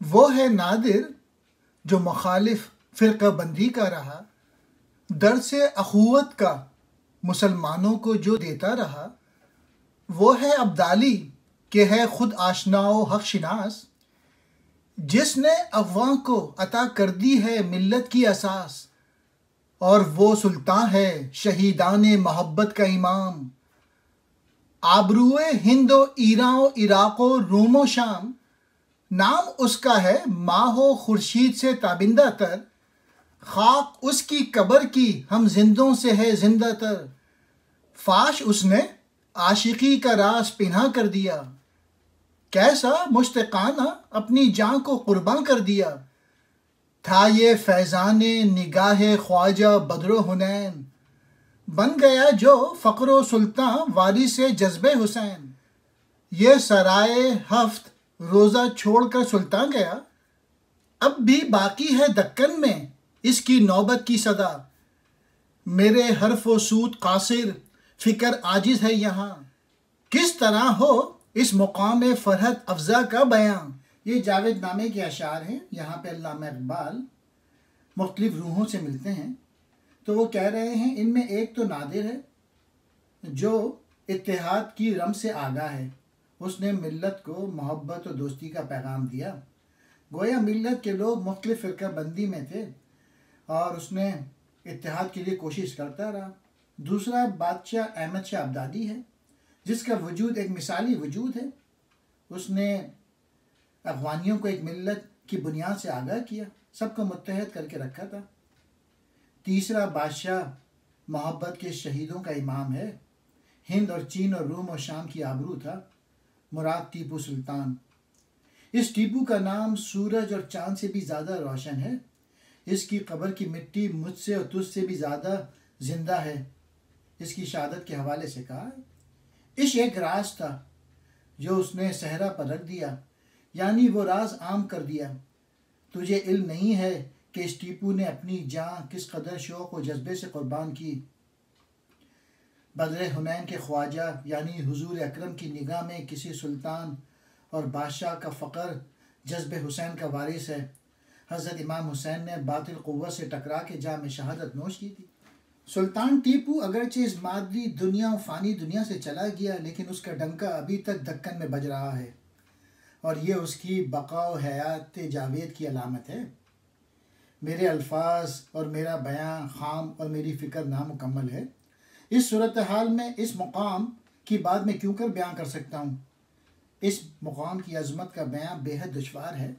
وہ ہے نادر جو مخالف فرقہ بندی کا رہا، درس اخوت کا مسلمانوں کو جو دیتا رہا۔ وہ ہے ابدالی کہ ہے خود آشنا و حق شناس، جس نے افواہ کو عطا کر دی ہے ملت کی اساس۔ اور وہ سلطان ہے شہیدان محبت کا امام، آبروئے ہند و ایران و عراق و روم و شام۔ نام اس کا ہے ماہ و خورشید سے تابندہ تر، خاک اس کی قبر کی ہم زندوں سے ہے زندہ تر۔ فاش اس نے عاشقی کا راز پنہا کر دیا، کیسا مشتاقانہ اپنی جان کو قرباں کر دیا۔ تھا یہ فیضان نگاہ خواجہ بدر و حنین، بن گیا جو فقر و سلطان وارث جذب حسین۔ یہ سرائے ہفت روزہ چھوڑ کر سلطان گیا، اب بھی باقی ہے دکن میں اس کی نوبت کی صدا۔ میرے حرف و صوت قاصر، فکر عاجز ہے یہاں، کس طرح ہو اس مقام فرحت افزا کا بیان۔ یہ جاوید نامے کے اشعار ہیں۔ یہاں پہ علامہ اقبال مختلف روحوں سے ملتے ہیں، تو وہ کہہ رہے ہیں ان میں ایک تو نادر ہے جو اتحاد کی رم سے آگاہ ہے، اس نے ملت کو محبت و دوستی کا پیغام دیا۔ گویا ملت کے لوگ مختلف فرقہ بندی میں تھے اور اس نے اتحاد کے لیے کوشش کرتا رہا۔ دوسرا بادشاہ احمد شاہ ابدالی ہے، جس کا وجود ایک مثالی وجود ہے۔ اس نے افغانیوں کو ایک ملت کی بنیاد سے آگاہ کیا، سب کو متحد کر کے رکھا تھا۔ تیسرا بادشاہ محبت کے شہیدوں کا امام ہے، ہند اور چین اور روم اور شام کی آبرو تھا، مراد ٹیپو سلطان۔ اس ٹیپو کا نام سورج اور چاند سے بھی زیادہ روشن ہے، اس کی قبر کی مٹی مجھ سے اور تجھ سے بھی زیادہ زندہ ہے۔ اس کی شہادت کے حوالے سے کہا، عشق ایک راز تھا جو اس نے صحرا پر رکھ دیا، یعنی وہ راز عام کر دیا۔ تجھے علم نہیں ہے کہ اس ٹیپو نے اپنی جان کس قدر شوق و جذبے سے قربان کی۔ بدر حنین کے خواجہ یعنی حضور اکرم کی نگاہ میں کسی سلطان اور بادشاہ کا فقر جذب حسین کا وارث ہے۔ حضرت امام حسین نے باطل قوت سے ٹکرا کے جام شہادت نوش کی تھی۔ سلطان ٹیپو اگرچہ اس مادی دنیا و فانی دنیا سے چلا گیا، لیکن اس کا ڈنکا ابھی تک دکن میں بج رہا ہے، اور یہ اس کی بقا و حیات جاوید کی علامت ہے۔ میرے الفاظ اور میرا بیان خام اور میری فکر نامکمل ہے۔ اس صورتحال میں اس مقام کی بات میں کیوں کر بیان کر سکتا ہوں؟ اس مقام کی عظمت کا بیان بے حد دشوار ہے۔